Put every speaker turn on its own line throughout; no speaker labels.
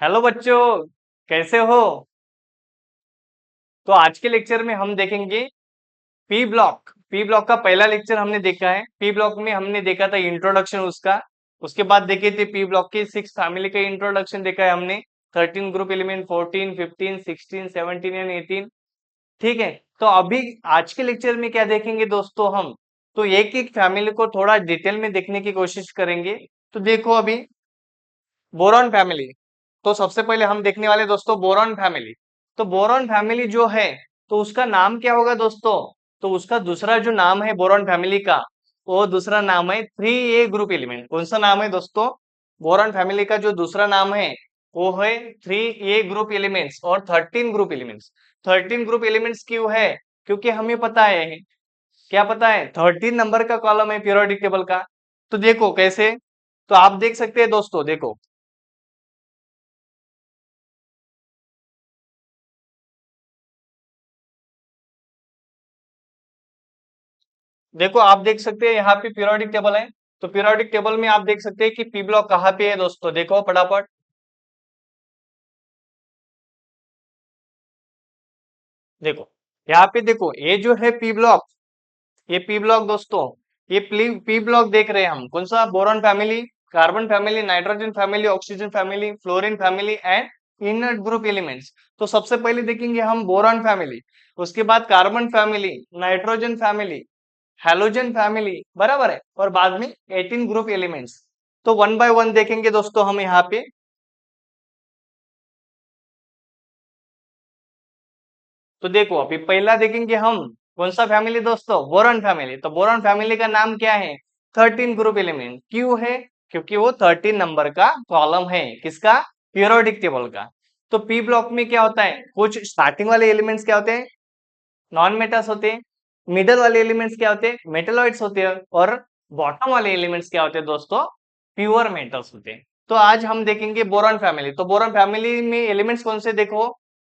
Hello बच्चों, कैसे हो? तो आज के लेक्चर में हम देखेंगे पी ब्लॉक का पहला लेक्चर हमने देखा है। पी ब्लॉक में हमने देखा था इंट्रोडक्शन उसका। उसके बाद देखे थे पी ब्लॉक के 6 फैमिली का इंट्रोडक्शन देखा है हमने। 13 ग्रुप एलिमेंट, 14, 15, 16, 17 एंड 18। ठीक है। तो अभी आज के लेक्चर में क्या देखेंगे दोस्तों हम? तो एक एक फैमिली को थोड़ा डिटेल में देखने की कोशिश करेंगे। तो देखो अभी बोरॉन फैमिली। तो सबसे पहले हम देखने वाले दोस्तों बोरॉन फैमिली। तो बोरॉन फैमिली जो है, तो उसका नाम क्या होगा दोस्तों? तो उसका दूसरा जो नाम है बोरॉन फैमिली का, वो दूसरा नाम है 3A ग्रुप एलिमेंट। कौन सा नाम है दोस्तों? बोरॉन फैमिली का जो दूसरा नाम है वो है 3A ग्रुप एलिमेंट्स और 13 ग्रुप एलिमेंट्स। 13 ग्रुप एलिमेंट्स क्यों है? क्योंकि हमें पता है, क्या पता है, 13 नंबर का कॉलम है पीरियोडिक टेबल का। तो देखो कैसे। तो आप देख सकते हैं दोस्तों, देखो देखो आप देख सकते हैं यहाँ पे पीरियोडिक टेबल है। तो पीरियोडिक टेबल में आप देख सकते हैं कि पी ब्लॉक कहाँ पे है दोस्तों। देखो फटाफट। देखो यहाँ पे देखो, ये जो है पी ब्लॉक, ये पी ब्लॉक दोस्तों, ये पी ब्लॉक देख रहे हैं हम। कौन सा? Boron family, carbon family, nitrogen family, oxygen family, fluorine family and inert group elements. तो सबसे पहले देखेंगे हम बोरॉन फैमिली, उसके बाद carbon family, nitrogen family, halogen family, बराबर है, और बाद में 18 ग्रुप एलिमेंट्स। तो वन बाय वन देखेंगे दोस्तों हम यहाँ पे। तो देखो अभी पहला देखेंगे हम। कौन सा फैमिली दोस्तों? Boron family. तो बोरॉन फैमिली का नाम क्या है? 13 ग्रुप एलिमेंट। क्यों है? क्योंकि वो 13 नंबर का कॉलम है। किसका? पीरियोडिक टेबल का। तो पी ब्लॉक में क्या होता है? कुछ स्टार्टिंग वाले एलिमेंट्स क्या होते हैं? नॉन मेटल्स होते हैं। मिडल वाले एलिमेंट्स क्या होते हैं? मेटेलॉइड्स होते हैं। और बॉटम वाले एलिमेंट्स क्या होते हैं दोस्तों? प्योर मेटल्स होते हैं। तो आज हम देखेंगे बोरॉन फैमिली। तो बोरॉन फैमिली में एलिमेंट्स कौन से देखो?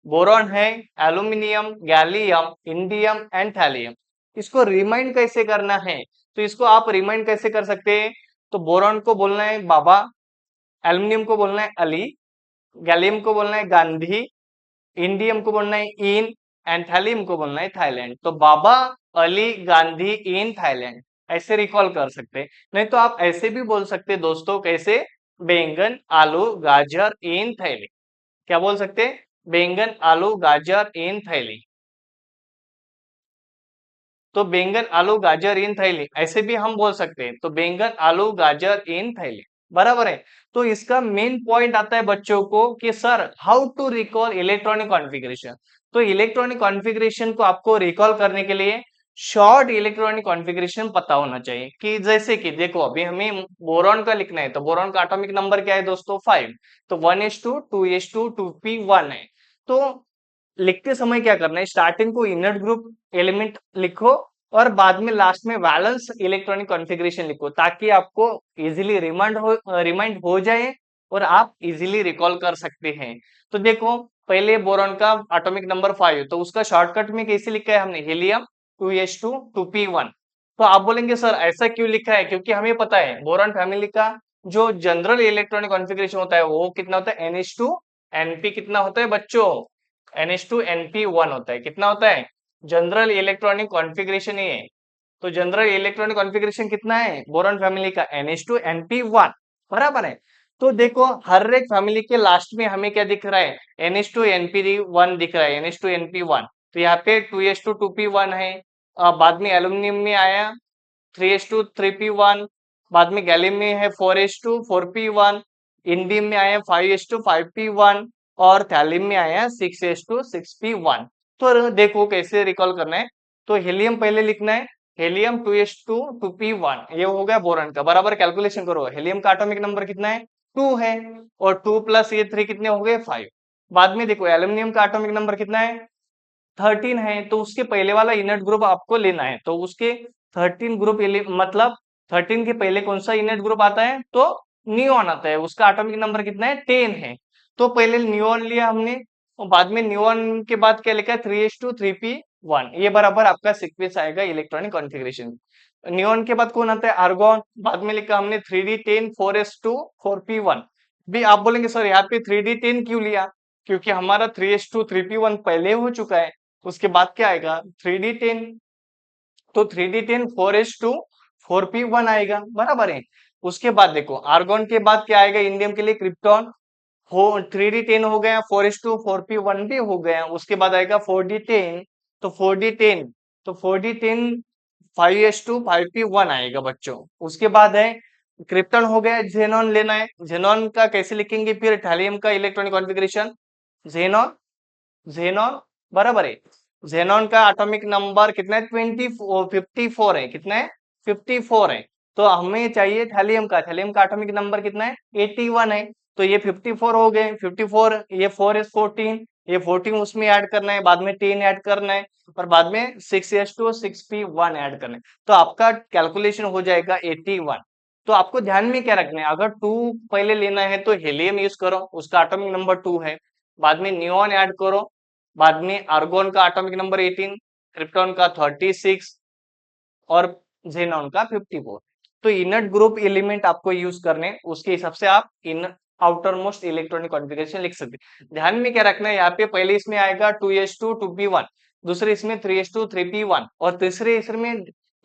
बोरॉन है, aluminium, gallium, indium and thallium. इसको रिमाइंड कैसे करना है? तो इसको आप रिमाइंड कैसे कर सकते हैं? तो बोरॉन को बोलना है बाबा, एल्यूमिनियम को बोलना है अली, गैलियम को बोलना है गांधी, इंडियम को बोलना है इन, एंड थैलियम को बोलना है थाईलैंड। तो बाबा, अली, गांधी, इन, थाईलैंड, ऐसे रिकॉल कर सकते हैं। नहीं तो आप ऐसे भी बोल सकते हैं दोस्तों। कैसे? बैंगन, आलू, गाजर, इन, थैली। क्या बोल सकते हैं? बैंगन, आलू, गाजर, इन, थैली। तो बैंगन, आलू, गाजर, इन, थैली, ऐसे भी हम बोल सकते हैं। तो बैंगन, आलू, गाजर, इन, थैली, बराबर है। तो इसका मेन पॉइंट आता है बच्चों को कि sir how to recall electronic configuration. तो इलेक्ट्रॉनिक कॉन्फ़िगरेशन को आपको रिकॉल करने के लिए शॉर्ट इलेक्ट्रॉनिक कॉन्फ़िगरेशन पता होना चाहिए। कि जैसे कि देखो अभी हमें बोरॉन का लिखना है। तो बोरॉन का एटॉमिक नंबर क्या है दोस्तों? 5। तो 1s2 2s2 2p1 है। तो लिखते समय क्या करना है? स्टार्टिंग को इनर्ट ग्रुप एलिमेंट लिखो और बाद में लास्ट में वैलेंस इलेक्ट्रॉनिक कॉन्फ़िगरेशन लिखो, ताकि आपको इजीली रिमाइंड हो जाए और आप इजीली रिकॉल कर सकते हैं। तो देखो पहले बोरॉन का एटॉमिक नंबर 5 है, तो उसका शॉर्टकट में कैसे लिखा है हमने? Helium 2s2 2p1। तो आप बोलेंगे सर ऐसा क्यों लिखा है? क्योंकि हमें पता है बोरॉन फैमिली का जो जनरल इलेक्ट्रॉनिक कॉन्फ़िगरेशन होता है वो कितना होता है? NH2 NP कितना होता है बच्चों? NH2 NP1 होता है। कितना होता है? जनरल इलेक्ट्रॉनिक कॉन्फ़िगरेशन ये है। तो जनरल इलेक्ट्रॉनिक कॉन्फ़िगरेशन कितना है बोरॉन फैमिली का? NH2 NP1, बराबर है। तो देखो हर एक फैमिली के लास्ट में हमें क्या दिख रहा है? NH2 NP1 दिख रहा है, NH2 NP1। तो यहाँ पे 2s2 2p1 है। बाद में एल्यूमिनियम में आया 3s2 3p1, बाद में गैलियम में है 4s2 4p1, इंडियम में आया 5s2 5p1, और थैलियम में आया 6s2 6p1। तो देखो कैसे रिकॉल करना है। तो हीलियम पहले लिखना है, हीलियम 2s2 2p1, ये हो गया बोरॉन का। बराबर कैलकुलेशन करो, हीलियम का एटॉमिक नंबर कितना है? 2 है, और 2 प्लस ये 3 कितने हो गए? 5। बाद में देखो एल्यूमिनियम का एटॉमिक नंबर कितना है? 13 है। तो उसके पहले वाला इनर्ट ग्रुप आपको लेना है। तो उसके 13 ग्रुप मतलब 13 के पहले कौन सा इनर्ट ग्रुप आता है? तो नियोन आता है। उसका एटॉमिक नंबर कितना है? 10 है। तो पहले नियोन लिया हमने, और बाद में नियोन के बाद क्या लिखा है? 3s2 3p1। ये बराबर आपका सीक्वेंस आएगा इलेक्ट्रॉनिक कॉन्फ़िगरेशन। नियोन के बाद कौन आता है? आर्गोन। बाद में लिखा हमने 3d10 4s2 4p1। भी आप बोलेंगे सर यहाँ पे 3D10 क्यों लिया? क्योंकि हमारा 3s2 3p1 पहले हो चुका है। उसके बाद क्या आएगा? 3D10। तो 3D10 4s2 4p1 आएगा, बराबर है। उसके बाद देखो आर्गोन के बाद क्या आएगा इंडियम के लिए? क्रिप्टॉन। हो 3D10 हो गया, 4s2 4p1 भी हो गया। उसके बाद आएगा 4D10। तो 4D10 तो 4D10 5s2 5p1 आएगा बच्चों। उसके बाद है क्रिप्टन हो गया, जेनॉन लेना है। जेनॉन का कैसे लिखेंगे फिर? थैलियम का इलेक्ट्रॉनिक कॉन्फ़िगरेशन जेनॉन, जेनॉन, बराबर है। जेनॉन का एटॉमिक नंबर कितना है? 54 है। कितना है? 54 है। तो हमें चाहिए थैलियम का। थैलियम का एटॉमिस नंबर कितना है? 81 है। तो ये 54 हो गए। 54, ये 4s14, ये 14 उसमें ऐड करना है, बाद में 10 ऐड करना है, और बाद में 6s2 6p1 ऐड करना है। तो आपका कैलकुलेशन हो जाएगा 81। तो आपको ध्यान में क्या रखना है? अगर 2 पहले लेना है तो हेलियम यूज करो, उसका एटॉमिक नंबर 2 है। बाद में नियोन ऐड करो, बाद में आर्गोन का एटॉमिक नंबर 18, क्रिप्टॉन का 36 और जेनॉन का 54। तो इनर्ट ग्रुप एलिमेंट आपको यूज करने, उसके हिसाब से आप इन आउटर मोस्ट इलेक्ट्रॉनिक कॉन्फ़िगरेशन लिख सकते हैं। ध्यान में क्या रखना है? यहाँ पे पहले इसमें आएगा 2s2 2p1, दूसरे इसमें 3s2 3p1, और तीसरे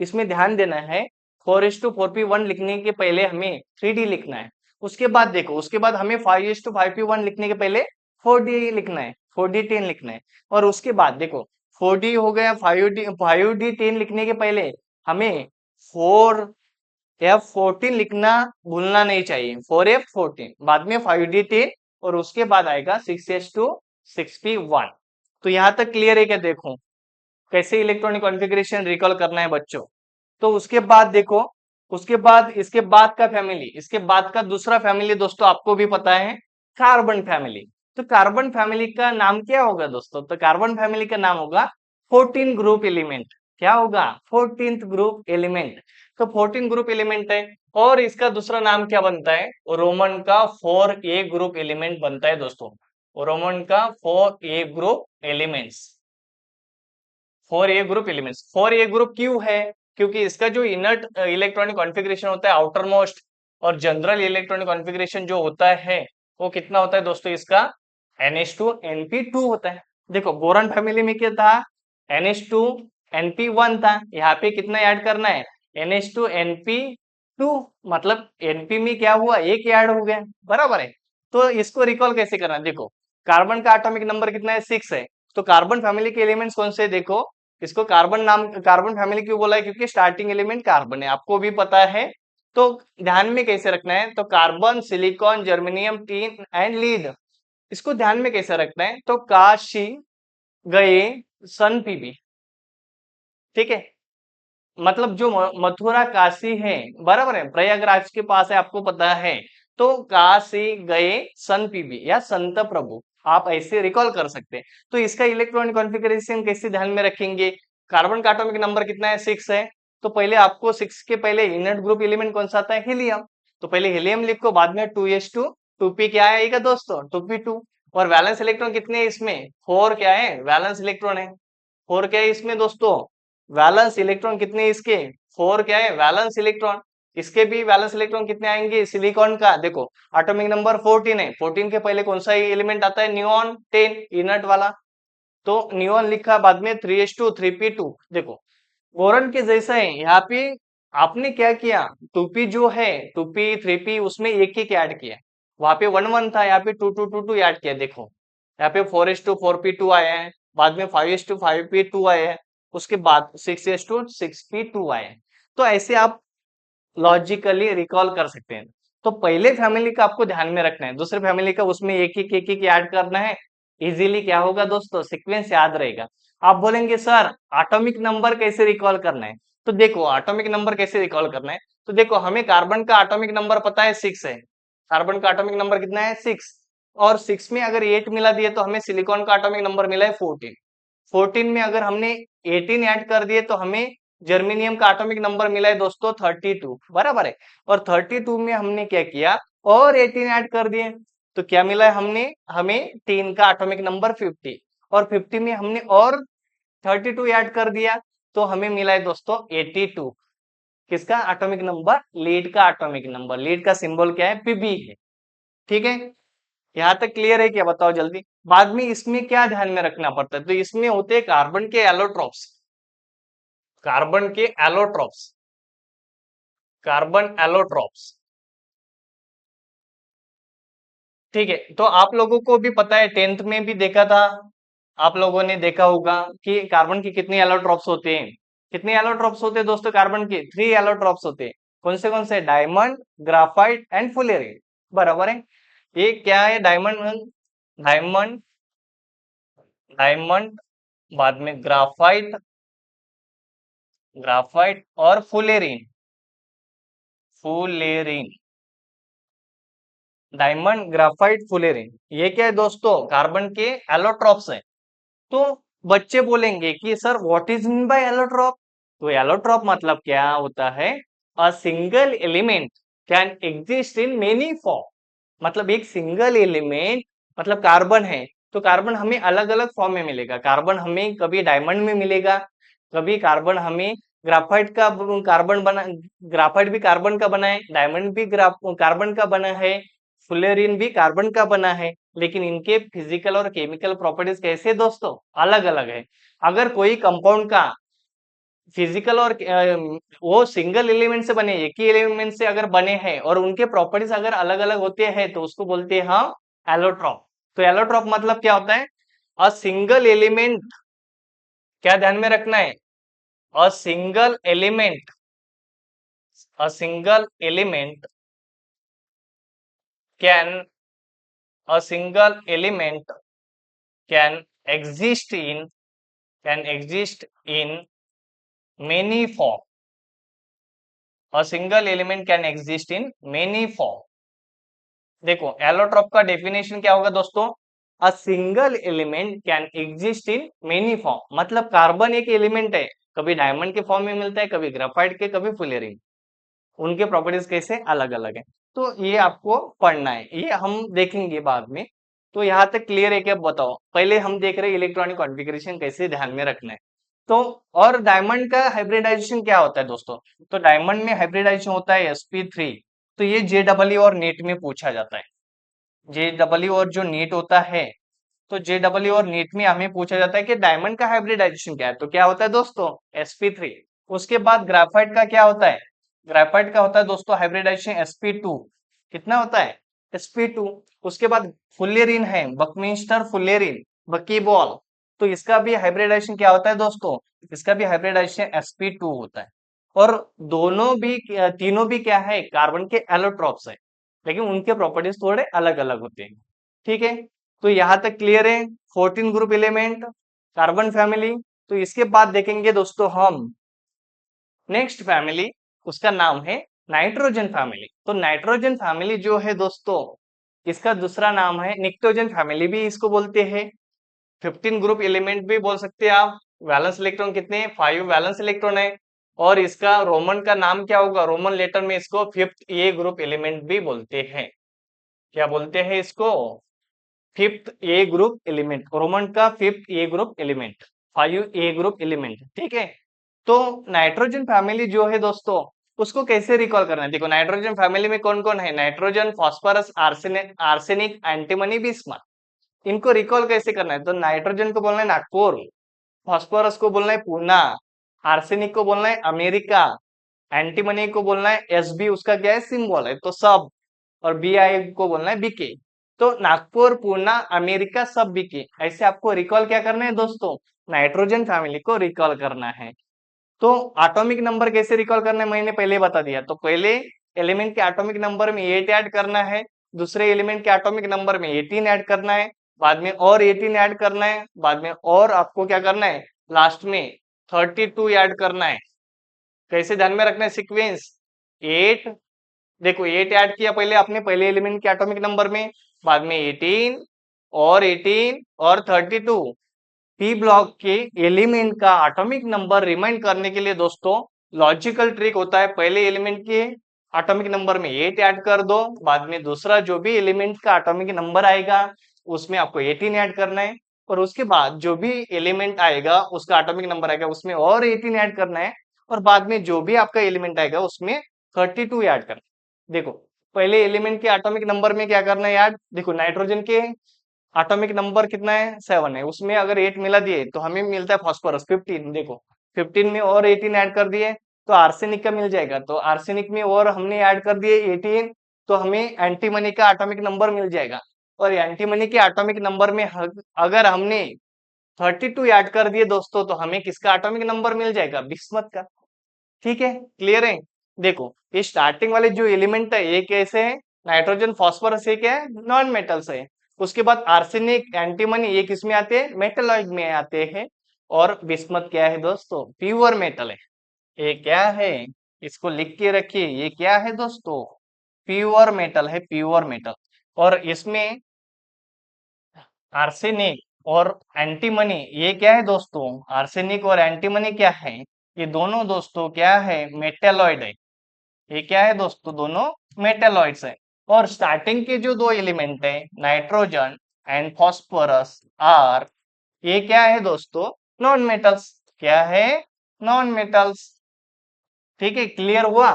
इसमें ध्यान देना है 4s2 4p1 लिखने के पहले हमें 3d लिखना है। उसके बाद देखो, उसके बाद हमें 5s2 5p1 लिखने के पहले 4d लिखना है, 4d10 लिखना है। और उसके बाद देखो 4d हो गया, 5d10 लिखने के पहले हमें 4f14 लिखना भूलना नहीं चाहिए। 4f14 बाद में 5d10, और उसके बाद आएगा 6s2 6p1। तो यहां तक क्लियर है क्या? देखो कैसे इलेक्ट्रॉनिक कॉन्फ़िगरेशन रिकॉल करना है बच्चों। तो उसके बाद देखो, उसके बाद इसके बाद का फैमिली, इसके बाद का दूसरा फैमिली दोस्तों आपको भी पता है, कार्बन फैमिली। तो कार्बन फैमिली का नाम क्या होगा दोस्तों? तो कार्बन फैमिली का नाम होगा 14 ग्रुप एलिमेंट। क्या होगा? 14th group element. तो 14 ग्रुप एलिमेंट है, और इसका दूसरा नाम क्या बनता है? रोमन का 4a ग्रुप एलिमेंट बनता है दोस्तों। रोमन का 4a group elements. 4a group elements. 4a group क्यों है? क्योंकि इसका जो इनर्ट इलेक्ट्रॉनिक कॉन्फ़िगरेशन होता है आउटर मोस्ट, और जनरल इलेक्ट्रॉनिक कॉन्फ़िगरेशन जो होता है वो कितना होता है दोस्तों? इसका NH2 NP2 होता है। देखो बोरॉन फैमिली में क्या था? NH2 NP1 था। यहाँ पे कितना ऐड करना है? NH2 NP2। मतलब NP में क्या हुआ? एक ऐड हो गया, बराबर है। तो इसको रिकॉल कैसे करना है? देखो कार्बन का एटॉमिक नंबर कितना है? 6 है। तो कार्बन फैमिली के एलिमेंट्स कौन से? देखो इसको कार्बन नाम, कार्बन फैमिली क्यों बोला है? क्योंकि स्टार्टिंग एलिमेंट कार्बन है, आपको भी पता है। तो ध्यान में कैसे रखना है? तो carbon, silicon, germanium, tin and lead. इसको ध्यान में कैसे रखना है? तो काशी गए सन पीबी, ठीक है। मतलब जो मथुरा काशी है, बराबर है, प्रयागराज के पास है, आपको पता है। तो काशी गए सन पीबी या संत प्रभु, आप ऐसे रिकॉल कर सकते हैं। तो इसका इलेक्ट्रॉनिक कॉन्फ़िगरेशन कैसे ध्यान में रखेंगे? कार्बन का एटॉमिक नंबर कितना है? 6 है। तो पहले आपको 6 के पहले इनर्ट ग्रुप एलिमेंट कौन सा आता है? हीलियम। तो पहले हीलियम लिखो, बाद में 2s2 2p क्या आएगा दोस्तों? 2p2। और वैलेंस इलेक्ट्रॉन कितने हैं इसमें? 4 क्या है? वैलेंस इलेक्ट्रॉन है। 4 क्या है इसमें दोस्तों? वैलेंस इलेक्ट्रॉन कितने हैं इसके? 4 क्या है? Valence electron. इसके भी वैलेंस इलेक्ट्रॉन कितने आएंगे? सिलिकॉन का देखो एटॉमिक नंबर 14 है। 14 के पहले कौन सा एलिमेंट आता है? नियोन 10 इनर्ट वाला। तो नियोन लिखा, बाद में 3s2 3p2। देखो बोरॉन के जैसा है यहाँ पे। आपने क्या किया? 2p जो है, 2p 3p उसमें एक एक ऐड किया। वहां पे 1 1 था, यहाँ पे 2 2 2 2 ऐड किया। देखो यहाँ पे 4s2 4p2 आया है, बाद में 5s2 5p2 आया है, उसके बाद 6s2 6p2 आया है। तो ऐसे आप लॉजिकली रिकॉल कर सकते हैं। तो पहले फैमिली का आपको ध्यान में रखना है, दूसरे फैमिली का उसमें एक एक ऐड करना है। इजीली क्या होगा दोस्तों? सीक्वेंस याद रहेगा। आप बोलेंगे सर एटॉमिक नंबर कैसे रिकॉल करना है? तो देखो एटॉमिक नंबर कैसे रिकॉल करना है। तो देखो हमें कार्बन का एटॉमिक नंबर पता है 6 है। कार्बन का एटॉमिक नंबर कितना है? 6। और 6 में अगर 8 मिला दिए तो हमें सिलिकॉन का एटॉमिक नंबर मिला है 14। 14 में अगर हमने 18 ऐड कर दिए तो हमें जर्मेनियम का एटॉमिक नंबर मिला है दोस्तों 32, बराबर है। और 32 में हमने क्या किया? और 18 ऐड कर दिए, तो क्या मिला है हमने? हमें 3 का एटॉमिक नंबर 50, और 50 में हमने और 32 ऐड कर दिया, तो हमें मिला है दोस्तों 82। किसका एटॉमिक नंबर? लीड का एटॉमिक नंबर। लीड का सिंबल क्या है? पीबी है। ठीक है, यहाँ तक क्लियर है क्या, बताओ जल्दी। बाद में इसमें क्या ध्यान में रखना पड़ता है, तो इसमें होते हैं कार्बन के एलोट्रॉप्स, कार्बन के एलोट्रॉप्स, कार्बन एलोट्रॉप्स। ठीक है, तो आप लोगों को भी पता है, टेंथ में भी देखा था, आप लोगों ने देखा होगा कि कार्बन के कितने एलोट्रॉप्स होते हैं। कितने एलोट्रॉप्स होते हैं दोस्तों कार्बन के, 3 एलोट्रॉप्स होते हैं। कौन से डायमंड, ग्राफाइट एंड फुलेरिन, बराबर है। ये क्या है, डायमंड, डायमंड, डायमंड, बाद में ग्राफाइट, ग्राफाइट और fullerene, fullerene, diamond, graphite, fullerene, ये क्या है दोस्तों, कार्बन के एलोट्रॉप्स है। तो बच्चे बोलेंगे कि sir what is mean by allotrope, तो एलोट्रॉप मतलब क्या होता है, a single element can exist in many form, मतलब एक सिंगल एलिमेंट, मतलब कार्बन है, तो कार्बन हमें अलग अलग फॉर्म में मिलेगा। कार्बन हमें कभी डायमंड में मिलेगा, कभी कार्बन हमें ग्राफाइट का कार्बन बना, ग्राफाइट भी कार्बन का बना है, डायमंड भी कार्बन का बना है, फुलेरिन भी कार्बन का बना है, लेकिन इनके फिजिकल और केमिकल प्रॉपर्टीज कैसे दोस्तों, अलग अलग है। अगर कोई कंपाउंड का फिजिकल और वो सिंगल एलिमेंट से बने, एक ही एलिमेंट से अगर बने हैं और उनके प्रॉपर्टीज अगर अलग अलग होते हैं, तो उसको बोलते हैं हम एलोट्रॉप। तो एलोट्रॉप मतलब क्या होता है, अ सिंगल एलिमेंट, क्या ध्यान में रखना है, a single element, a single element can, a single element can exist in, can exist in many form, a single element can exist in many form. देखो एलोट्रॉप का डेफिनेशन क्या होगा दोस्तों, a single element can exist in many form, मतलब carbon एक element है, कभी diamond के फॉर्म में मिलता है, कभी ग्राफाइट के, कभी फुलेरिन, उनके प्रॉपर्टीज कैसे अलग अलग है। तो ये आपको पढ़ना है, ये हम देखेंगे बाद में। तो यहाँ तक क्लियर है क्या, बताओ। पहले हम देख रहे हैं इलेक्ट्रॉनिक कॉन्फ़िगरेशन कैसे ध्यान में रखना है। तो और डायमंड का हाइब्रिडाइजेशन क्या होता है दोस्तों, तो डायमंड में हाइब्रिडाइजेशन होता है sp3। तो ये जेडब्ल्यू और नीट में पूछा जाता है, जेडब्ल्यू और जो नीट होता है, तो जेडब्ल्यू और नीट में हमें पूछा जाता है कि डायमंड का हाइब्रिडाइजेशन क्या है, तो क्या होता है दोस्तों, sp3। उसके बाद ग्राफाइट का क्या होता है, ग्राफाइट का होता है दोस्तों हाइब्रिडाइजेशन sp2। कितना होता है, sp2। उसके बाद फुलेरिन है, बकमिंस्टर फुलेरिन, बकीबॉल, तो इसका भी हाइब्रिडाइजेशन क्या होता है दोस्तों, इसका भी हाइब्रिडाइजेशन sp2 होता है। और दोनों भी तीनों भी क्या है, कार्बन के एलोट्रॉप्स है, लेकिन उनके प्रॉपर्टीज थोड़े अलग अलग होते हैं। ठीक है, तो यहां तक क्लियर है। 14 ग्रुप एलिमेंट, कार्बन फैमिली। तो इसके बाद देखेंगे दोस्तों हम नेक्स्ट फैमिली, उसका नाम है नाइट्रोजन फैमिली। तो नाइट्रोजन फैमिली जो है दोस्तों, इसका दूसरा नाम है निक्टोजन फैमिली भी इसको बोलते हैं। 15 ग्रुप एलिमेंट भी बोल सकते हैं आप। वैलेंस इलेक्ट्रॉन कितने हैं, 5 वैलेंस इलेक्ट्रॉन है। और इसका रोमन का नाम क्या होगा, रोमन लेटर में इसको 5th ए ग्रुप एलिमेंट भी बोलते हैं। क्या बोलते हैं इसको, 5th ए ग्रुप एलिमेंट, रोमन का 5th ए ग्रुप एलिमेंट, 5 ए ग्रुप एलिमेंट। ठीक है, तो नाइट्रोजन फैमिली जो है दोस्तों, उसको कैसे रिकॉल करना है, देखो नाइट्रोजन फैमिली में कौन कौन है, nitrogen, phosphorus, arsenic, arsenic, antimony, bismuth. इनको रिकॉल कैसे करना है, तो नाइट्रोजन को बोलना है नागपुर, फास्फोरस को बोलना है पूना, आर्सेनिक को बोलना है अमेरिका, एंटीमनी को बोलना है एसबी, उसका क्या है सिंबल है, तो सब, और बीआई को बोलना है बीके। तो नागपुर, पूना, अमेरिका, सब बीके, ऐसे आपको रिकॉल क्या करना है दोस्तों, नाइट्रोजन फैमिली को रिकॉल करना है। तो एटॉमिक नंबर कैसे रिकॉल करना है, मैंने पहले बता दिया। तो पहले एलिमेंट के एटॉमिक नंबर में 8 ऐड करना है, दूसरे एलिमेंट के एटॉमिक नंबर में 18 ऐड करना है, बाद में और 18 ऐड करना है, बाद में और आपको क्या करना है, लास्ट में 32 ऐड करना है। कैसे ध्यान में रखना है सीक्वेंस, 8, देखो 8 ऐड किया पहले आपने पहले एलिमेंट के एटॉमिक नंबर में, बाद में 18 और 18 और 32। पी ब्लॉक के एलिमेंट का एटॉमिक नंबर रिमाइंड करने के लिए दोस्तों लॉजिकल ट्रिक होता है, पहले एलिमेंट के एटॉमिक नंबर में 8 ऐड कर दो, बाद में दूसरा जो भी एलिमेंट का एटॉमिक नंबर आएगा उसमें आपको 18 ऐड करना है, और उसके बाद जो भी एलिमेंट आएगा उसका एटॉमिक नंबर आएगा उसमें और 18 ऐड करना है, और बाद में जो भी आपका एलिमेंट आएगा उसमें 32 ऐड करना है। देखो पहले एलिमेंट के एटॉमिक नंबर में क्या करना है यार, देखो नाइट्रोजन के एटॉमिक नंबर कितना है 7 है, उसमें अगर 8 मिला दिए तो हमें मिलता है फास्फोरस 15। देखो 15 में और 18 ऐड कर दिए तो आर्सेनिक का मिल जाएगा, तो आर्सेनिक में और हमने ऐड कर दिए 18 तो हमें एंटीमनी का एटॉमिक नंबर मिल जाएगा। और एंटीमनी के एटॉमिक नंबर में अगर हमने 32 ऐड कर दिए दोस्तों तो हमें किसका एटॉमिक नंबर मिल जाएगा, बिस्मथ का। ठीक है, क्लियर है। देखो ये स्टार्टिंग वाले जो एलिमेंट है ये कैसे है, नाइट्रोजन फॉस्फोरस ये क्या है, नॉन मेटल्स है। उसके बाद आर्सेनिक एंटीमनी ये किस में आते हैं, मेटलॉइड में आते हैं। और बिस्मथ क्या है दोस्तों, प्योर मेटल है। ये क्या है, इसको लिख के रखिए, ये क्या है दोस्तों, प्योर मेटल है, प्योर मेटल। और इसमें आर्सेनिक और एंटीमनी ये क्या है दोस्तों, आर्सेनिक और एंटीमनी क्या है, ये दोनों दोस्तों क्या है, मेटेलॉइड है। ये क्या है दोस्तों, दोनों मेटेलॉइड्स है। और स्टार्टिंग के जो दो एलिमेंट है नाइट्रोजन एंड फॉस्फोरस आर, ये क्या है दोस्तों, नॉन मेटल्स। क्या है, नॉन मेटल्स। ठीक है, क्लियर हुआ।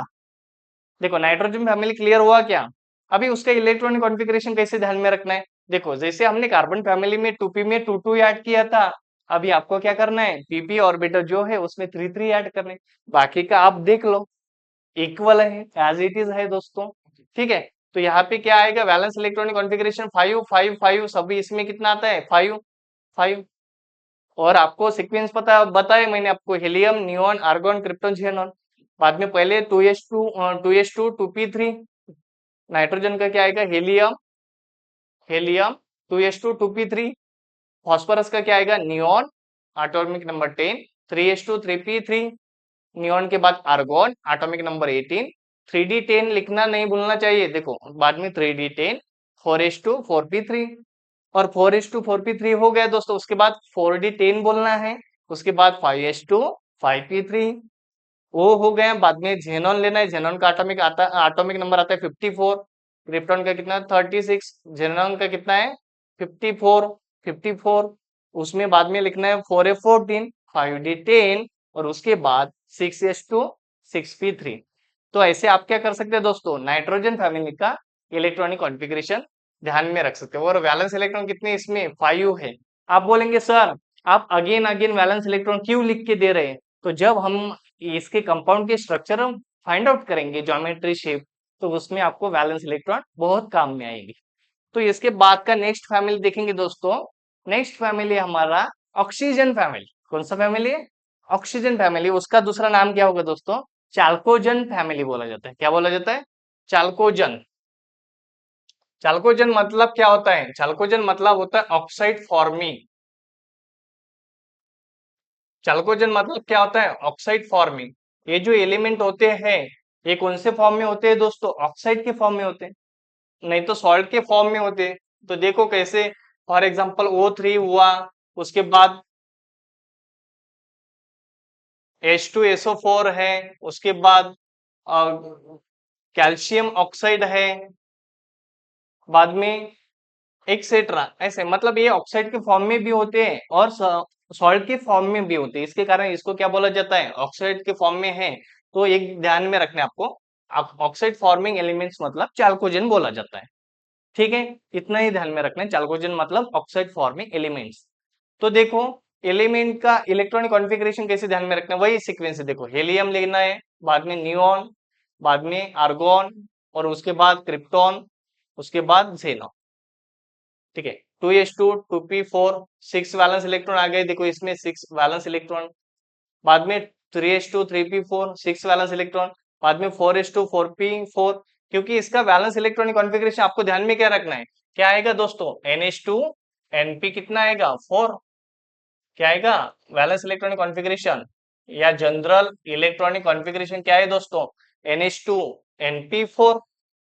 देखो नाइट्रोजन फैमिली क्लियर हुआ क्या। अभी उसका इलेक्ट्रॉनिक कॉन्फ़िगरेशन कैसे ध्यान में रखना है, देखो जैसे हमने कार्बन फैमिली में 2p में 2 ऐड किया था, अभी आपको क्या करना है, pp ऑर्बिटल जो है उसमें 3 ऐड करने। बाकी का आप देख लो, इक्वल है, एज इट इज है दोस्तों। ठीक है, तो यहाँ पे क्या आएगा, वैलेंस इलेक्ट्रॉनिक कॉन्फ़िगरेशन 5 5 5 सभी इसमें कितना आता है, 5 5। और आपको सीक्वेंस पता बताए मैंने आपको, helium, neon, argon, krypton, xenon. बाद में पहले 2s2 2s2 2p3। नाइट्रोजन का क्या आएगा, helium, helium 2s2 2p3। Phosphorus का क्या आएगा, neon, atomic number 10 3s2 3p3। Neon के बाद आर्गोन, एटॉमिक नंबर 18। 3d10 लिखना नहीं भूलना चाहिए, देखो बाद में 3d10 4s2 4p3। और 4s2 4p3 हो गया दोस्तों, उसके बाद 4d10 बोलना है, उसके बाद 5s2 5p3 वो हो गए। बाद में जेनॉन लेना है, जेनॉन का एटॉमिक नंबर आता है 54। क्रिप्टॉन का कितना, 36। जेनॉन का कितना है, 54 54। उसमें बाद में लिखना है 4f14 5d10 और उसके बाद 6s2 6p3। तो ऐसे आप क्या कर सकते हैं दोस्तों, नाइट्रोजन फैमिली का इलेक्ट्रॉनिक कॉन्फ़िगरेशन ध्यान में रख सकते हो। और वैलेंस इलेक्ट्रॉन कितने इसमें 5 है। आप बोलेंगे सर आप अगेन अगेन वैलेंस इलेक्ट्रॉन क्यों लिख के दे रहे हैं, तो जब हम इसके कंपाउंड के स्ट्रक्चर हम फाइंड आउट करेंगे, ज्योमेट्री शेप, तो उसमें आपको वैलेंस इलेक्ट्रॉन बहुत काम में आएगी। तो इसके बाद का नेक्स्ट फैमिली देखेंगे दोस्तों, नेक्स्ट फैमिली हमारा ऑक्सीजन फैमिली। कौन सा फैमिली है, ऑक्सीजन फैमिली। उसका दूसरा नाम क्या होगा दोस्तों, चाल्कोजन फैमिली बोला जाता है। क्या बोला जाता है, चाल्कोजन। चाल्कोजन मतलब क्या होता है, चाल्कोजन मतलब होता है ऑक्साइड फॉर्मिंग। चाल्कोजन मतलब क्या होता है, ऑक्साइड फॉर्मिंग। ये जो एलिमेंट होते हैं ये कौन से फॉर्म में होते हैं दोस्तों, ऑक्साइड के फॉर्म में होते हैं, नहीं तो सॉल्ट के फॉर्म में होते हैं। तो देखो कैसे, फॉर एग्जांपल O3 हुआ, उसके बाद H2SO4 है, उसके बाद कैल्शियम ऑक्साइड है, बाद में एक्सेट्रा। ऐसे मतलब ये ऑक्साइड के फॉर्म में भी होते हैं और सॉल्ट के फॉर्म में भी होते हैं, इसके कारण इसको क्या बोला जाता है, ऑक्साइड के फॉर्म में है। तो एक ध्यान में रखना है आपको, ऑक्साइड फॉर्मिंग एलिमेंट्स मतलब चाल्कोजन बोला जाता है। ठीक है, इतना ही ध्यान में रखना है, चाल्कोजन मतलब ऑक्साइड फॉर्मिंग एलिमेंट्स। तो देखो एलिमेंट का इलेक्ट्रॉनिक कॉन्फ़िगरेशन कैसे ध्यान में रखना है, वही सीक्वेंस है। देखो हीलियम लेना है, बाद में नियोन, बाद में आर्गोन, और उसके बाद क्रिप्टॉन, उसके बाद ज़ेनॉन। ठीक है, 2s2 2p4 6 वैलेंस इलेक्ट्रॉन आ गए, देखो इसमें 6 वैलेंस इलेक्ट्रॉन। बाद में 3s2 3p4 6 वैलेंस इलेक्ट्रॉन, बाद में 4s2 4p4। क्योंकि इसका वैलेंस इलेक्ट्रॉनिक कॉन्फ़िगरेशन आपको ध्यान में क्या रखना है, क्या आएगा दोस्तों, NH2 Np कितना आएगा 4। क्या आएगा, वैलेंस इलेक्ट्रॉनिक कॉन्फ़िगरेशन या जनरल इलेक्ट्रॉनिक कॉन्फ़िगरेशन क्या है दोस्तों, NH2 Np4।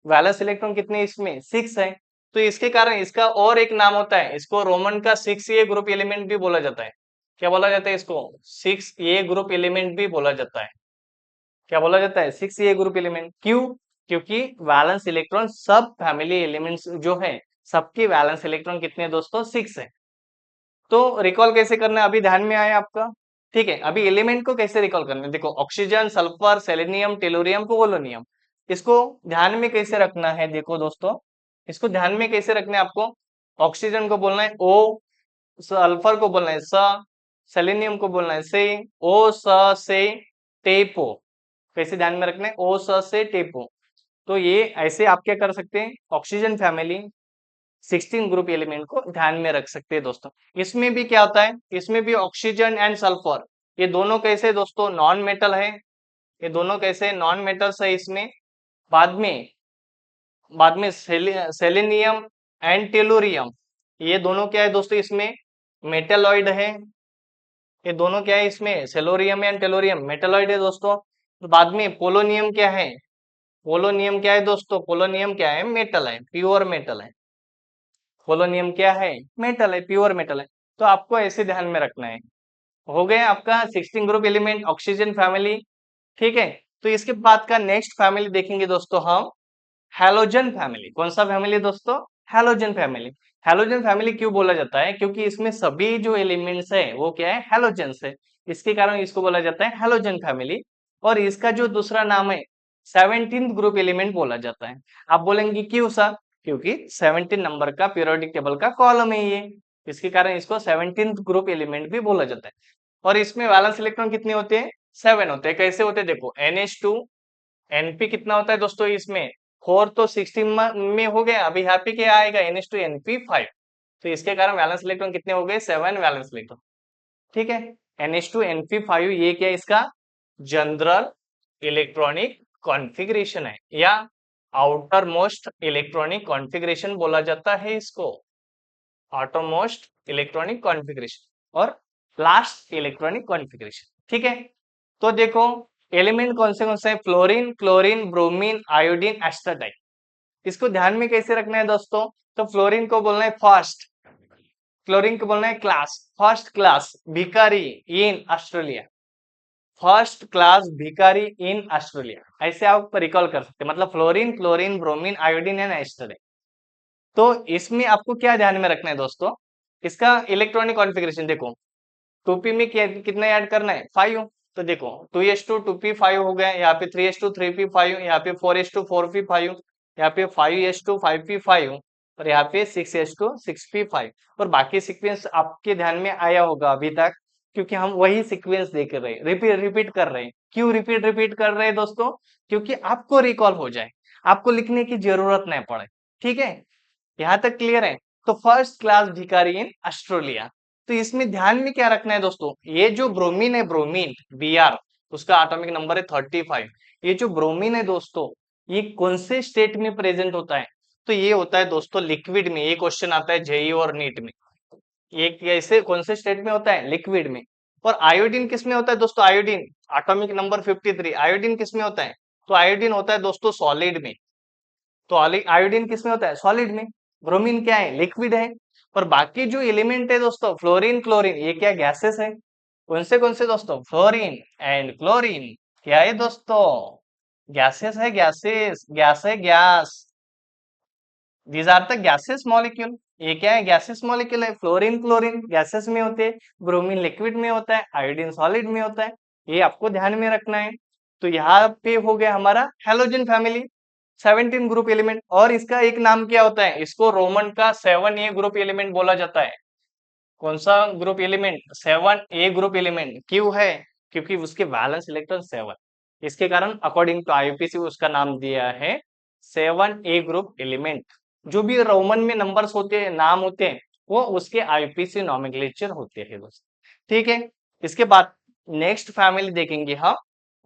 वैलेंस इलेक्ट्रॉन कितने इसमें 6 है। तो इसके कारण इसका और एक नाम होता है, इसको रोमन का 6a ग्रुप एलिमेंट भी बोला जाता है। क्या बोला जाता है इसको, 6a ग्रुप एलिमेंट भी बोला जाता है। क्या बोला जाता है, 6a ग्रुप एलिमेंट। क्यों, क्योंकि वैलेंस इलेक्ट्रॉन सब फैमिली एलिमेंट्स जो है सबके वैलेंस इलेक्ट्रॉन कितने हैं दोस्तों, 6 है। तो रिकॉल कैसे करना है, अभी ध्यान में आया आपका। ठीक है, अभी एलिमेंट को कैसे रिकॉल करना है, देखो oxygen, sulphur, selenium, tellurium, polonium. इसको ध्यान में कैसे रखना है, देखो दोस्तों, इसको ध्यान में कैसे रखना है आपको। ऑक्सीजन को बोलना है ओ, सल्फर को बोलना है स, सेलेनियम को बोलना है से, ओ स से टेपो। कैसे ध्यान में रखना है, ओ स से टेपो। तो ये ऐसे आप क्या कर सकते हैं, ऑक्सीजन फैमिली 16 ग्रुप एलिमेंट को ध्यान में रख सकते हैं दोस्तों। इसमें भी क्या होता है, इसमें भी ऑक्सीजन एंड सल्फर, ये दोनों कैसे दोस्तों नॉन मेटल है, ये दोनों कैसे नॉन मेटल्स है। इसमें बाद में सेलेनियम एंड टेलोरियम, ये दोनों क्या है दोस्तों, इसमें मेटेलॉइड है। ये दोनों क्या है, इसमें सेलोरियम एंड टेलोरियम मेटेलॉइड है दोस्तों। तो बाद में पोलोनियम क्या है, पोलोनियम क्या है दोस्तों, पोलोनियम क्या है, मेटल है, प्योर मेटल है। पोलोनियम क्या है, मेटल है, प्योर मेटल है। तो आपको ऐसे ध्यान में रखना है। हो गया आपका 16 ग्रुप एलिमेंट ऑक्सीजन फैमिली। ठीक है, तो इसके बाद का नेक्स्ट फैमिली देखेंगे दोस्तों हम, हैलोजन फैमिली। कौन सा फैमिली दोस्तों, हैलोजन फैमिली। हैलोजन फैमिली क्यों बोला जाता है, क्योंकि इसमें सभी जो एलिमेंट्स है वो क्या है, हैलोजेंस है। इसके कारण इसको बोला जाता है हैलोजन फैमिली। और इसका जो दूसरा नाम है 17th ग्रुप एलिमेंट बोला जाता है। आप बोलेंगे क्यों सर, क्योंकि 17 नंबर का पीरियोडिक टेबल का कॉलम है ये, इसके कारण इसको 17th ग्रुप एलिमेंट भी बोला जाता है। और इसमें वैलेंस इलेक्ट्रॉन कितने होते हैं, 7 होते हैं। कैसे होते हैं देखो, NH2 NP कितना होता है दोस्तों, इसमें 4 तो 16 में हो गया, अभी यहाँ पे क्या आएगा, NH2 NP5। तो इसके कारण वैलेंस इलेक्ट्रॉन कितने हो गए, 7 वैलेंस इलेक्ट्रॉन। ठीक है, NH2 NP5 ये क्या है, इसका जनरल इलेक्ट्रॉनिक कॉन्फ़िगरेशन है, या आउटर मोस्ट इलेक्ट्रॉनिक कॉन्फ़िगरेशन बोला जाता है इसको, आउटर मोस्ट इलेक्ट्रॉनिक कॉन्फ़िगरेशन और लास्ट इलेक्ट्रॉनिक कॉन्फ़िगरेशन। ठीक है, तो देखो एलिमेंट कौन से हैं, फ्लोरीन, क्लोरीन, ब्रोमीन, आयोडीन, एस्टाटाइट। इसको ध्यान में कैसे रखना है दोस्तों, तो फ्लोरीन को बोलना है फर्स्ट, क्लोरीन को बोलना है क्लास, फर्स्ट क्लास भिखारी इन ऑस्ट्रेलिया, फर्स्ट क्लास भिखारी इन ऑस्ट्रेलिया, ऐसे आप रिकॉल कर सकते हैं। मतलब fluorine, chlorine, bromine, iodine and astatine. तो इसमें आपको क्या ध्यान में रखना है दोस्तों, इसका इलेक्ट्रॉनिक कॉन्फ़िगरेशन देखो, 2p में कितना ऐड करना है, 5। तो देखो 2s2 2p5 हो गया, यहाँ पे 3s2 3p5, यहाँ पे 4s2 4p5, यहाँ पे 5s2 5p5 और यहाँ पे 6s2 6p5। और बाकी सीक्वेंस आपके ध्यान में आया होगा अभी तक, क्योंकि हम वही सीक्वेंस देख रहे हैं, रिपीट रिपीट कर रहे हैं। क्यों रिपीट रिपीट कर रहे हैं दोस्तों, क्योंकि आपको रिकॉल हो जाए, आपको लिखने की जरूरत नहीं पड़े। ठीक है, यहाँ तक क्लियर है। तो फर्स्ट क्लास भिखारी इन ऑस्ट्रेलिया। तो इसमें ध्यान में क्या रखना है दोस्तों, ये जो ब्रोमीन है, ब्रोमीन Br, उसका एटॉमिक नंबर है 35। ये जो ब्रोमीन है दोस्तों, ये कौन से स्टेट में प्रेजेंट होता है, तो ये होता है दोस्तों लिक्विड में। ये क्वेश्चन आता है जेई और नीट में, ये कैसे कौन से स्टेट में होता है, लिक्विड में। और आयोडीन किस में होता है दोस्तों, आयोडीन एटॉमिक नंबर 53, आयोडीन किस में होता है, तो आयोडीन होता है दोस्तों सॉलिड में। तो आयोडीन किसमें होता है, सॉलिड में। ब्रोमीन क्या है, लिक्विड है। और बाकी जो एलिमेंट है दोस्तों, फ्लोरीन, क्लोरीन, ये क्या गैसेस है। कौन से दोस्तों, फ्लोरीन एंड क्लोरीन क्या है दोस्तों, गैसेस है, गैसेस, गैस है, gas. These are the gases molecule. ये क्या है, गैसेस मॉलिक्यूल है। फ्लोरीन, क्लोरीन गैसेस में होते हैं, ब्रोमीन लिक्विड में होता है, आयोडीन सॉलिड में होता है। ये आपको ध्यान में रखना है। तो यहाँ पे हो गया हमारा हेलोजन फैमिली 17 ग्रुप एलिमेंट। और इसका एक नाम क्या होता है, इसको रोमन का 7A ग्रुप एलिमेंट बोला जाता है। कौन सा group element, 7A group element. क्यों है, क्योंकि उसके वैलेंस इलेक्ट्रॉन 7, इसके कारण अकॉर्डिंग टू आईयूपीएसी उसका नाम दिया है 7A ग्रुप एलिमेंट। जो भी रोमन में नंबर्स होते हैं, नाम होते हैं, वो उसके आईयूपीएसी नॉमेनक्लेचर होते हैं दोस्तों। ठीक है, इसके बाद नेक्स्ट फैमिली देखेंगे हम,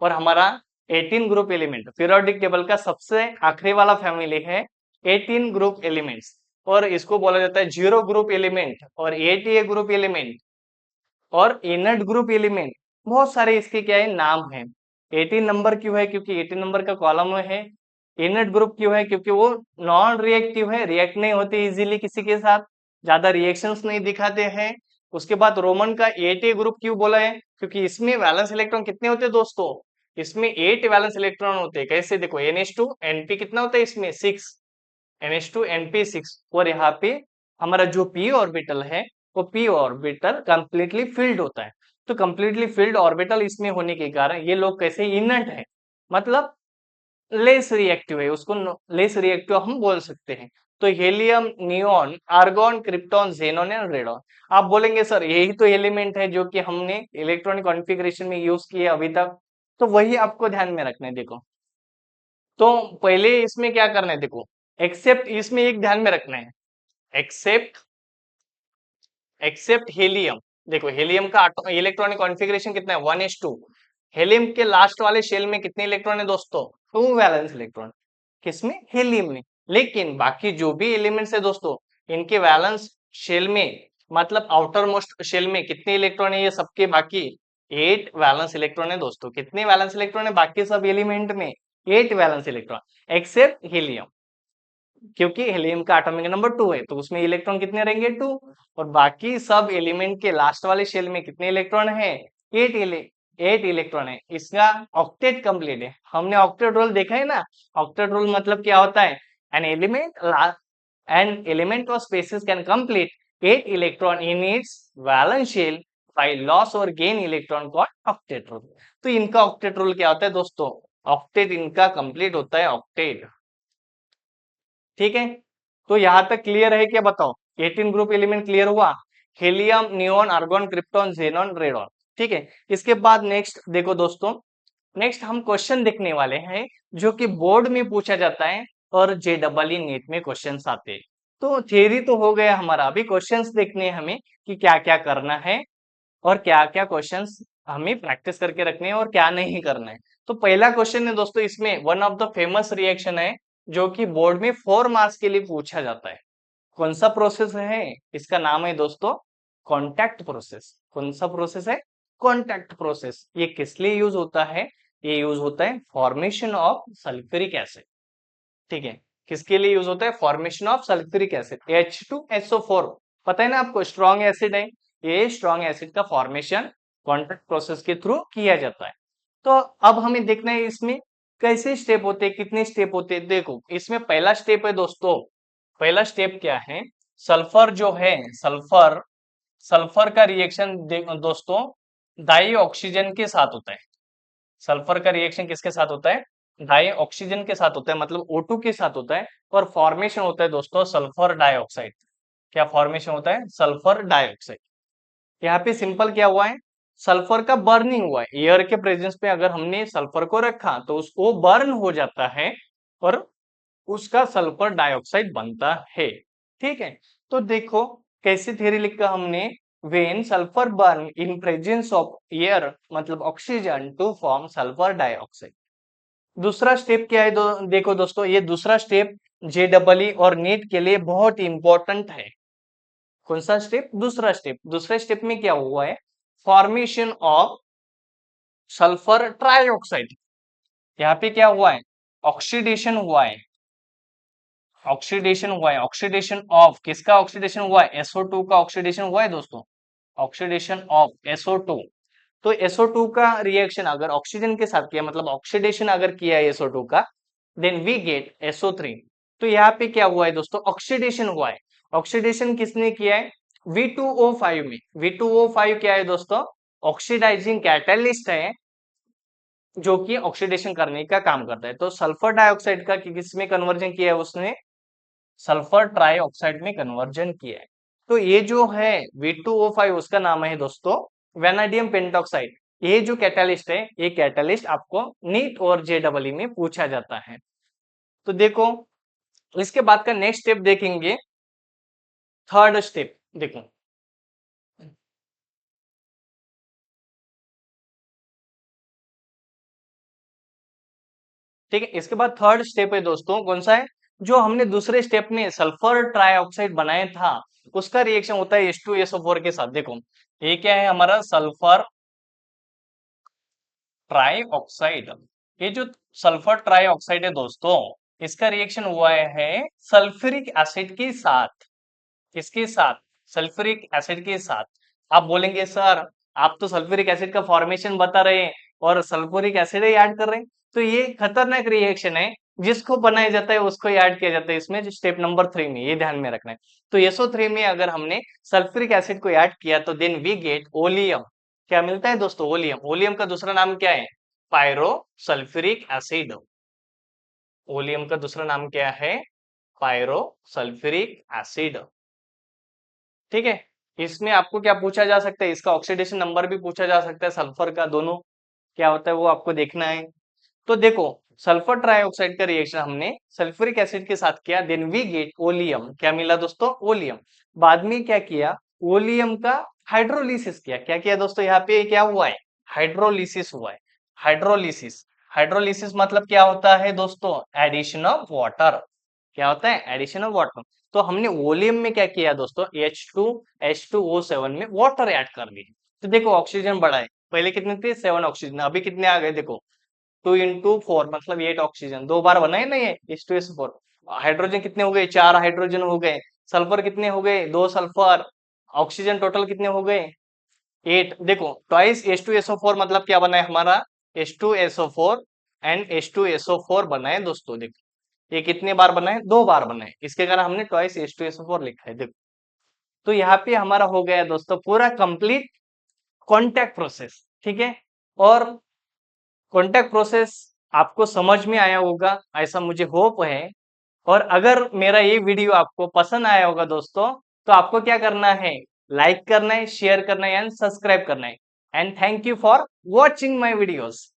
और हमारा 18 ग्रुप एलिमेंट पीरियोडिक टेबल का सबसे आखिरी वाला फैमिली है 18 ग्रुप एलिमेंट्स। और इसको बोला जाता है जीरो ग्रुप एलिमेंट और 8A ग्रुप एलिमेंट और इनर्ट ग्रुप एलिमेंट। बहुत सारे इसके क्या है, नाम है। 18 नंबर क्यों है, क्योंकि 18 नंबर का कॉलम है। इनर्ट ग्रुप क्यों है, क्योंकि वो नॉन रिएक्टिव है, रिएक्ट नहीं होते इजीली किसी के साथ, ज्यादा रिएक्शंस नहीं दिखाते हैं। उसके बाद रोमन का 8A ग्रुप क्यों बोला है, क्योंकि इसमें वैलेंस इलेक्ट्रॉन कितने होते हैं दोस्तों, इसमें 8 वैलेंस इलेक्ट्रॉन होते हैं। कैसे देखो, NH2 NP कितना होता है इसमें, 6, NH2 NP6। और यहाँ पे हमारा जो p ऑर्बिटल है, वो p ऑर्बिटल कंप्लीटली फिल्ड होता है। तो कंप्लीटली फिल्ड ऑर्बिटल इसमें होने के कारण ये लोग कैसे इनर्ट है, मतलब लेस रिएक्टिव है, उसको लेस रिएक्टिव हम बोल सकते हैं। तो helium, neon, argon, krypton, xenon and radon. आप बोलेंगे सर यही तो एलिमेंट है जो कि हमने इलेक्ट्रॉनिक कॉन्फ़िगरेशन में यूज किए अभी तक, तो वही आपको ध्यान में रखना है। देखो, तो पहले इसमें क्या करना है, देखो, एक्सेप्ट इसमें एक ध्यान में रखना है, एक्सेप्ट एक्सेप्ट हेलियम। देखो हेलियम का इलेक्ट्रॉनिक कॉन्फ़िगरेशन कितना है, 1s2। हेलियम के लास्ट वाले शेल में कितने इलेक्ट्रॉन है दोस्तों, 2 वैलेंस इलेक्ट्रॉन। किसमें, हेलियम में। लेकिन बाकी जो भी एलिमेंट्स है दोस्तों, इनके वैलेंस शेल में, मतलब आउटर मोस्ट शेल में कितने इलेक्ट्रॉन है, ये सबके बाकी 8 वैलेंस इलेक्ट्रॉन है दोस्तों। कितने वैलेंस इलेक्ट्रॉन है बाकी सब एलिमेंट में, 8 वैलेंस इलेक्ट्रॉन एक्सेप्ट हीलियम। क्योंकि हीलियम का एटॉमिक नंबर 2 है, तो उसमें इलेक्ट्रॉन कितने रहेंगे, 2। और बाकी सब एलिमेंट के लास्ट वाले शेल में कितने इलेक्ट्रॉन है, 8 इलेक्ट्रॉन है। इसका ऑक्टेट कंप्लीट है। हमने ऑक्टेट रोल देखा है ना। ऑक्टेट रोल मतलब क्या होता है, एन एलिमेंट और species can complete 8 electron in its valence shell by loss और gain electron called octet rule. तो इनका ऑक्टेट रोल क्या होता है दोस्तों, ऑक्टेट इनका कंप्लीट होता है, ऑक्टेट। ठीक है, तो यहां तक क्लियर है क्या, बताओ। 18 ग्रुप एलिमेंट क्लियर हुआ, helium, neon, argon, krypton, xenon, radon. ठीक है, इसके बाद नेक्स्ट देखो दोस्तों, नेक्स्ट हम क्वेश्चन देखने वाले हैं जो कि बोर्ड में पूछा जाता है और जेडबल नीट में क्वेश्चंस आते हैं। तो थियरी तो हो गया हमारा, अभी क्वेश्चंस देखने हैं हमें कि क्या क्या करना है और क्या क्या क्वेश्चंस हमें प्रैक्टिस करके रखने हैं और क्या नहीं करना है। तो पहला क्वेश्चन है दोस्तों, इसमें one of the famous reaction है जो कि बोर्ड में 4 मार्क्स के लिए पूछा जाता है। कौन सा प्रोसेस है, इसका नाम है दोस्तों कॉन्टैक्ट प्रोसेस। कौन सा प्रोसेस है, कॉन्टैक्ट प्रोसेस। ये किस लिए यूज होता है, ये यूज होता है फॉर्मेशन ऑफ सल्फ्यूरिक एसिड। ठीक है, किसके लिए यूज होता है, formation of sulphuric acid, H2SO4। पता है ना आपको, स्ट्रॉन्ग एसिड है, ये स्ट्रॉन्ग एसिड का फॉर्मेशन कॉन्टैक्ट प्रोसेस के थ्रू किया जाता है। तो अब हमें देखना है इसमें कैसे स्टेप होते हैं, कितने स्टेप होते हैं। देखो इसमें पहला स्टेप है दोस्तों, पहला स्टेप क्या है, सल्फर जो है, सल्फर सल्फर का रिएक्शन दोस्तों डाई ऑक्सीजन के साथ होता है। सल्फर का रिएक्शन किसके साथ होता है, डाई ऑक्सीजन के साथ होता है, मतलब O2 के साथ होता है। और फॉर्मेशन होता है दोस्तों सल्फर डाइऑक्साइड। क्या फॉर्मेशन होता है, सल्फर डाइऑक्साइड। यहाँ पे सिंपल क्या हुआ है, सल्फर का बर्निंग हुआ है। एयर के प्रेजेंस में अगर हमने सल्फर को रखा तो उसको बर्न हो जाता है और उसका सल्फर डाइऑक्साइड बनता है। ठीक है, तो देखो कैसे थ्योरी लिखा हमने, when sulphur burn in presence of air मतलब oxygen to form sulphur dioxide. दूसरा स्टेप क्या है देखो दोस्तों, ये दूसरा स्टेप JEE और नीट के लिए बहुत इंपॉर्टेंट है। कौन सा स्टेप, दूसरा स्टेप। दूसरे स्टेप में क्या हुआ है, फॉर्मेशन ऑफ सल्फर ट्राइऑक्साइड। यहाँ पे क्या हुआ है, ऑक्सीडेशन हुआ है, ऑक्सीडेशन हुआ है। ऑक्सीडेशन ऑफ किसका ऑक्सीडेशन हुआ है, SO2 का ऑक्सीडेशन हुआ है दोस्तों, ऑक्सीडेशन ऑफ SO2। तो SO2 का रिएक्शन अगर ऑक्सीजन के साथ किया, मतलब ऑक्सीडेशन अगर किया है SO2 का, देन वी गेट SO3। तो यहाँ पे क्या हुआ है दोस्तों, ऑक्सीडेशन हुआ है। ऑक्सीडेशन किसने किया है, V2O5 में। V2O5 क्या है दोस्तों, ऑक्सीडाइजिंग कैटलिस्ट है जो कि ऑक्सीडेशन करने का काम करता है। तो सल्फर डाइऑक्साइड का किस में कन्वर्जन किया है उसने, सल्फर ट्राइऑक्साइड में कन्वर्जन किया है। तो ये जो है V2O5 उसका नाम है दोस्तों वेनाडियम पेंटॉक्साइड। ये जो कैटालिस्ट है, ये कैटालिस्ट आपको नीट और JEE में पूछा जाता है। तो देखो इसके बाद का नेक्स्ट स्टेप देखेंगे, थर्ड स्टेप। देखो ठीक है, इसके बाद थर्ड स्टेप है दोस्तों, कौन सा है, जो हमने दूसरे स्टेप में सल्फर ट्राइऑक्साइड बनाया था उसका रिएक्शन होता है H2SO4 के साथ। देखो ये क्या है हमारा, सल्फर ट्राइऑक्साइड। ये जो सल्फर ट्राइऑक्साइड है दोस्तों, इसका रिएक्शन हुआ है सल्फ्यूरिक एसिड के साथ। किसके साथ, सल्फ्यूरिक एसिड के साथ। आप बोलेंगे सर आप तो सल्फ्यूरिक एसिड का फॉर्मेशन बता रहे हैं और सल्फ्यूरिक एसिड ही ऐड कर रहे हैं, तो ये खतरनाक रिएक्शन है। जिसको बनाया जाता है उसको ही ऐड किया जाता है इसमें, स्टेप नंबर 3 में, ये ध्यान में रखना है। तो SO3 में अगर हमने सल्फ्यूरिक एसिड को ऐड किया तो देन वी गेट ओलियम। क्या मिलता है दोस्तों, ओलियम। ओलियम का दूसरा नाम क्या है, पायरो सल्फ्यूरिक एसिड। ओलियम का दूसरा नाम क्या है? Pyrosulphuric acid. ठीक है। इसमें आपको क्या पूछा जा सकता है? इसका ऑक्सीडेशन नंबर भी पूछा जा सकता है, सल्फर का, दोनों क्या होता है वो आपको देखना है। तो देखो, सल्फर ट्राइऑक्साइड का रिएक्शन हमने सल्फ्यूरिक एसिड के साथ किया, देन वी गेट ओलियम। क्या मिला दोस्तों? ओलियम। बाद में क्या किया? ओलियम का हाइड्रोलिसिस किया। क्या किया दोस्तों? यहाँ पे क्या हुआ है? हाइड्रोलिसिस हुआ है। हाइड्रोलिसिस। हाइड्रोलिसिस मतलब क्या होता है दोस्तों? Addition of water. क्या होता है? Addition of water. तो हमने वॉल्यूम में क्या किया दोस्तों? H2H2O7 में वाटर ऐड कर दी। तो देखो ऑक्सीजन बढ़ा है। पहले कितने थे? 7 ऑक्सीजन, अभी कितने आ गए देखो, 2 into 4 मतलब 8 ऑक्सीजन। 2 बार बना है ना ये H2SO4। हाइड्रोजन कितने हो गए? 4 हाइड्रोजन हो गए। सल्फर कितने हो गए? 2 सल्फर। ऑक्सीजन टोटल कितने हो गए? 8। देखो ट्वाइस H2SO4 मतलब क्या बना है हमारा? H2SO4 एंड H2SO4 बना है दोस्तों। देखो ये कितने बार बना है? 2 बार बना है, इसके कारण हमने ट्वाइस H2SO4 लिखा है। देखो, तो यहाँ पे हमारा हो गया दोस्तों पूरा कंप्लीट कॉन्टैक्ट प्रोसेस। ठीक है। और कॉन्टैक्ट प्रोसेस आपको समझ में आया होगा, ऐसा मुझे होप है। और अगर मेरा ये वीडियो आपको पसंद आया होगा दोस्तों, तो आपको क्या करना है? लाइक करना है, शेयर करना है एंड सब्सक्राइब करना है। And thank you for watching my videos.